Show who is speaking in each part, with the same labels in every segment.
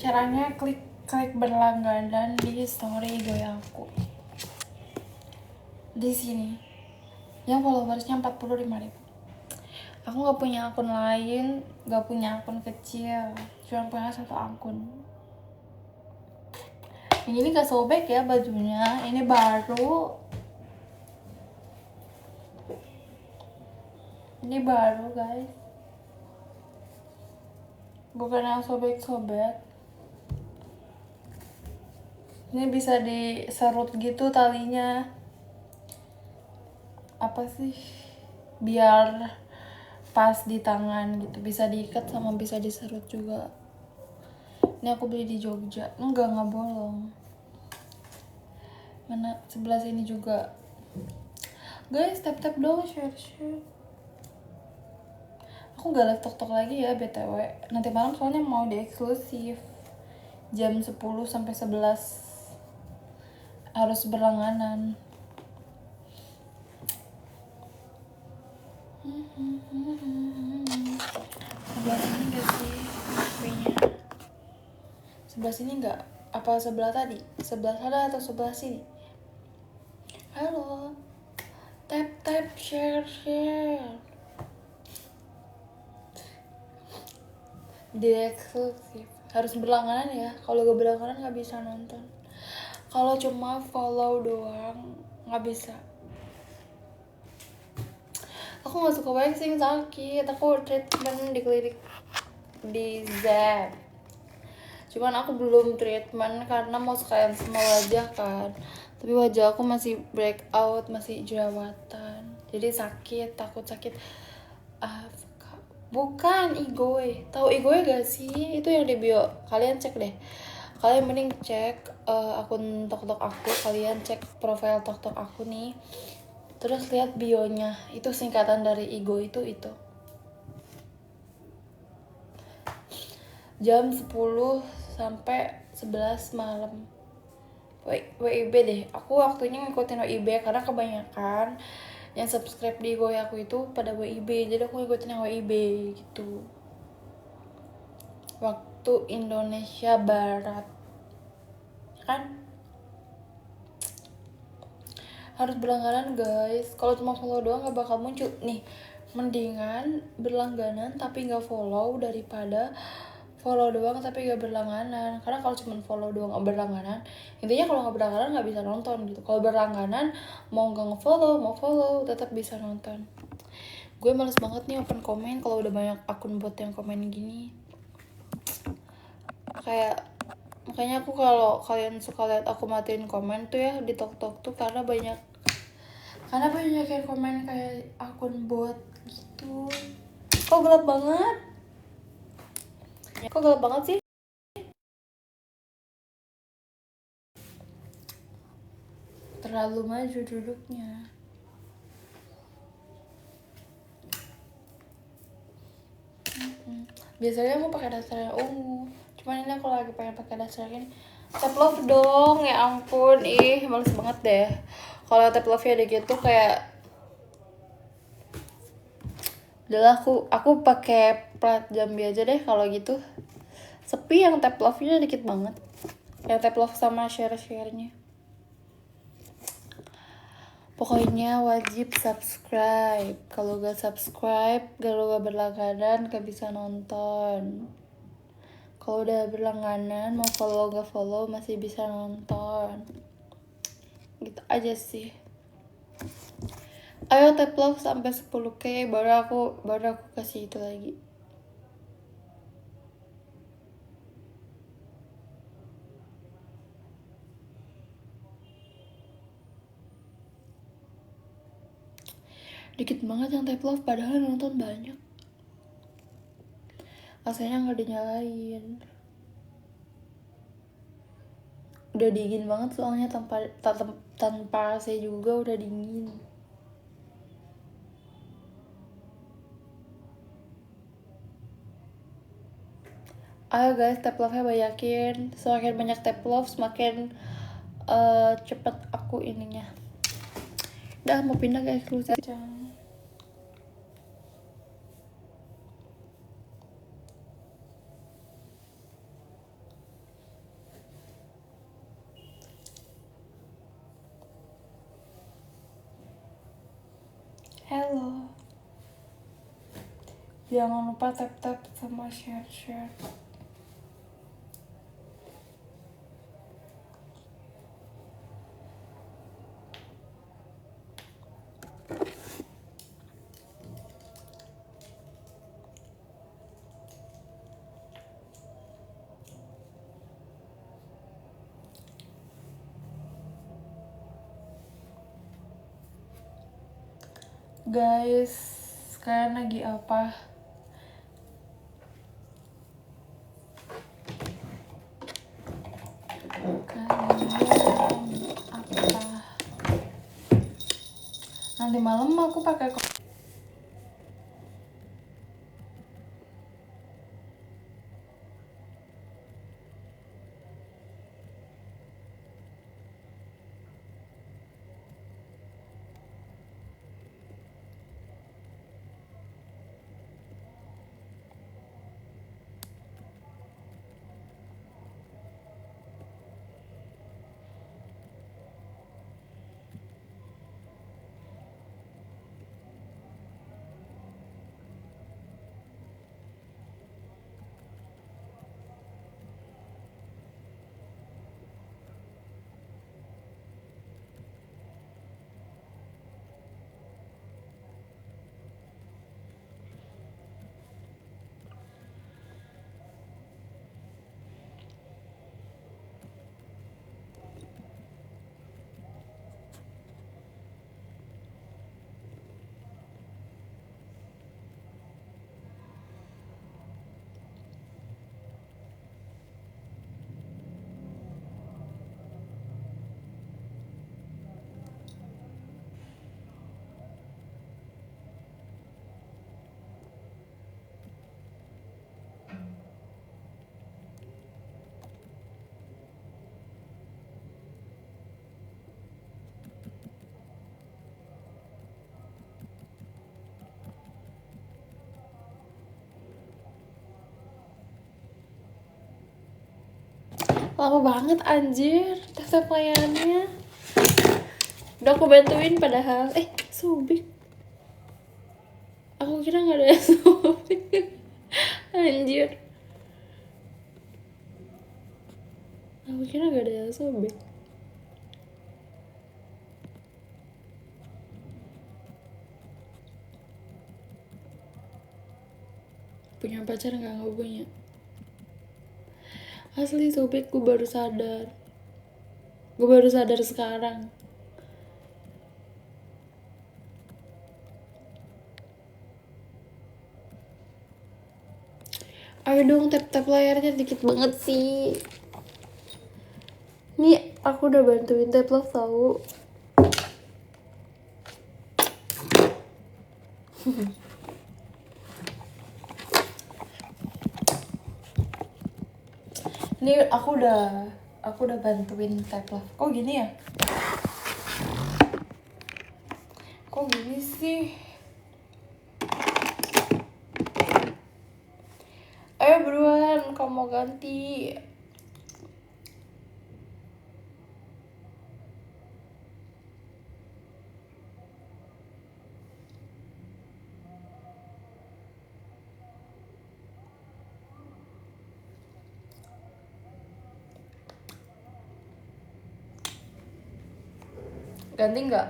Speaker 1: Caranya klik berlangganan di story gue aku. Di sini. Yang followersnya 45.000. Aku nggak punya akun lain, nggak punya akun kecil, cuma punya satu akun. Yang ini gak sobek ya bajunya, ini baru. Ini baru guys, bukan yang sobek-sobek. Ini bisa diserut gitu talinya. Apa sih? Biar pas di tangan gitu, bisa diikat sama bisa diserut juga. Ini aku beli di Jogja. Enggak bolong. Mana sebelah sini juga. Guys, tap dong, share. Aku gak live tok lagi ya BTW. Nanti malam soalnya mau di eksklusif. Jam 10 sampai 11 harus berlangganan. Sebelah sini gak sih HP-nya? Sebelah sini gak? Apa sebelah tadi? Sebelah sana atau sebelah sini? Halo. Tap share. Di eksklusif. Harus berlangganan ya. Kalau gak berlangganan gak bisa nonton. Kalau cuma follow doang gak bisa. Aku gak suka waxing, sakit. Aku treatment di klinik di Zep. Cuman aku belum treatment karena mau sekalian semua wajah kan. Tapi wajah aku masih breakout, masih jerawatan. Jadi sakit, takut sakit. Bukan Igoe. Tahu Igoe gak sih? Itu yang di bio. Kalian cek deh. Kalian mending cek akun TokTok aku. Kalian cek profile TokTok aku nih. Terus lihat bionya. Itu singkatan dari Igoe itu. Jam 10 sampai 11 malam. WIB deh. Aku waktunya ngikutin WIB karena kebanyakan yang subscribe di Goy aku itu pada WIB, jadi aku ngikutin yang WIB gitu. Waktu Indonesia Barat kan harus berlangganan guys. Kalau cuma follow doang gak bakal muncul nih. Mendingan berlangganan tapi gak follow daripada follow doang tapi gak berlangganan. Karena kalau cuma follow doang gak berlangganan, intinya kalau gak berlangganan gak bisa nonton gitu. Kalau berlangganan mau gak nge-follow, mau follow tetap bisa nonton. Gue males banget nih open komen kalau udah banyak akun bot yang komen gini. Kayak makanya aku kalau kalian suka lihat aku matiin komen tuh ya di TokTok tuh karena banyak yang komen kayak akun bot gitu. Kok gelap banget sih? Terlalu maju duduknya. Biasanya aku pakai dasar yang ungu. Cuman ini aku lagi pengen pakai dasar ini. Tap love dong, ya ampun, males banget deh. Kalau tap love-nya dikit tuh kayak udahlah aku pakai plat Jambi aja deh kalau gitu. Sepi yang tap love-nya dikit banget. Yang tap love sama share-nya. Pokoknya wajib subscribe. Kalau gak subscribe, kalau gak berlangganan gak bisa nonton. Kalau udah berlangganan mau follow gak follow masih bisa nonton. Gitu aja sih. Ayo tap love sampai 10k baru aku kasih itu lagi. Dikit banget yang tap love padahal nonton banyak. AC-nya nggak dinyalain. Udah dingin banget soalnya tanpa AC juga udah dingin. Ayo guys, tap love-nya banyakin. Semakin banyak tap love, semakin cepet aku ininya. Udah mau pindah ke eksklusif. Jangan lupa tap sama share. Guys, kalian lagi apa? Nanti malam aku pakai lama banget anjir tap layanannya. Udah aku bantuin padahal sobek. Aku kira nggak ada yang sobek. Anjir, aku kira nggak ada yang sobek. Punya pacar nggak punya. Asli sobek, gue baru sadar sekarang. Ayo dong tap layarnya, dikit banget sih. Nih aku udah bantuin tap love tahu. Ini aku udah bantuin tap love. Kok gini ya? Kok gini sih? Ayo buruan, kamu mau ganti. Ganti nggak?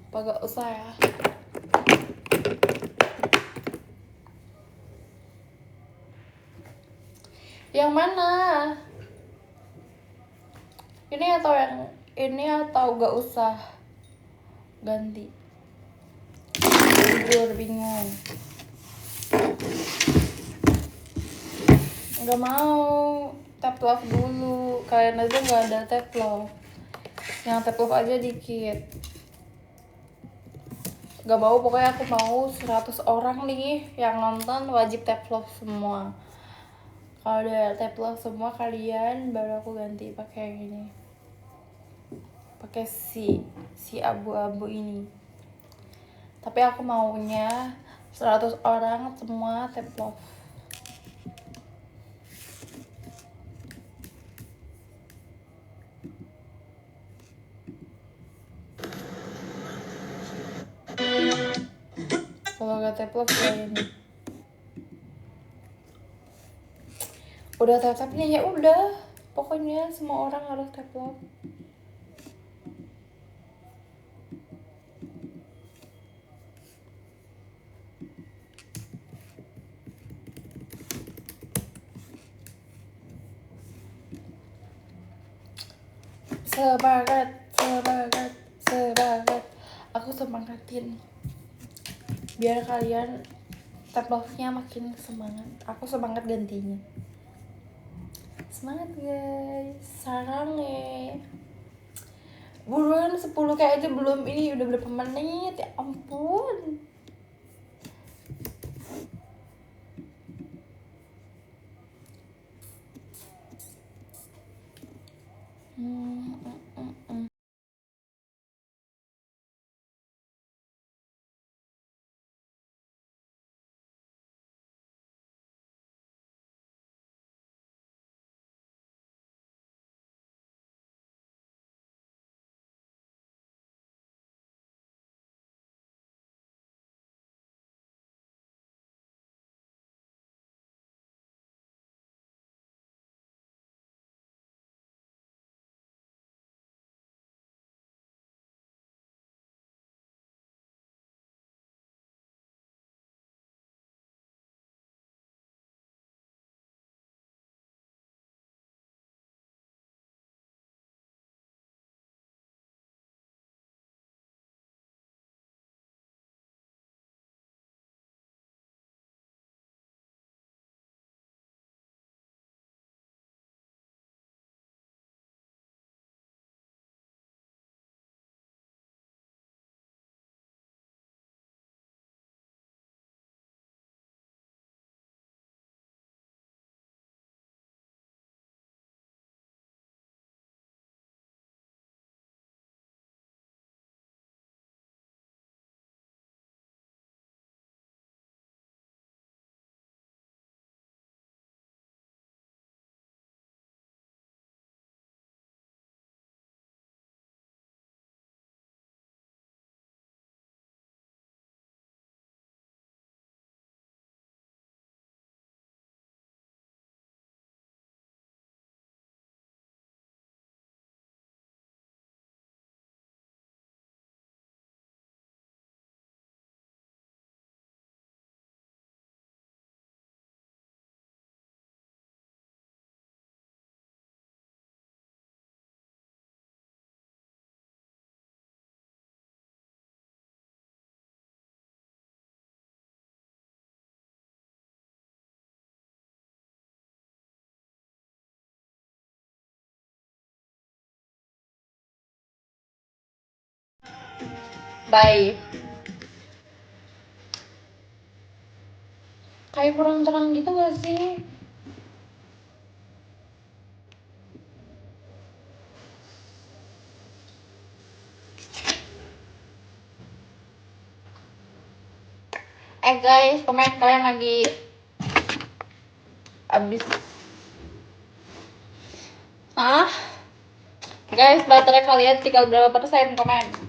Speaker 1: Apa gak usah ya? Yang mana? Ini atau gak usah ganti? Jujur bingung. Nggak mau tap love dulu. Kalian aja nggak ada tap love. Yang tap love aja dikit. Gak mau, pokoknya aku mau 100 orang nih yang nonton wajib tap love semua. Kalau udah tap love semua kalian, baru aku ganti pakai yang ini. Pakai si abu-abu ini. Tapi aku maunya 100 orang semua tap love. Kalau nggak tap love ya ini. Udah tap nih, ya udah. Pokoknya semua orang harus tap love. Semangat, semangat, semangat. Aku semangatin biar kalian tap love-nya makin semangat. Aku semangat gantinya. Semangat guys, sarang buruan 10 kayak aja belum, ini udah berapa menit, ya ampun. Bye. Kayak kurang terang gitu gak sih? Guys, komen kalian lagi abis. Guys, baterai kalian tinggal berapa persen, komen.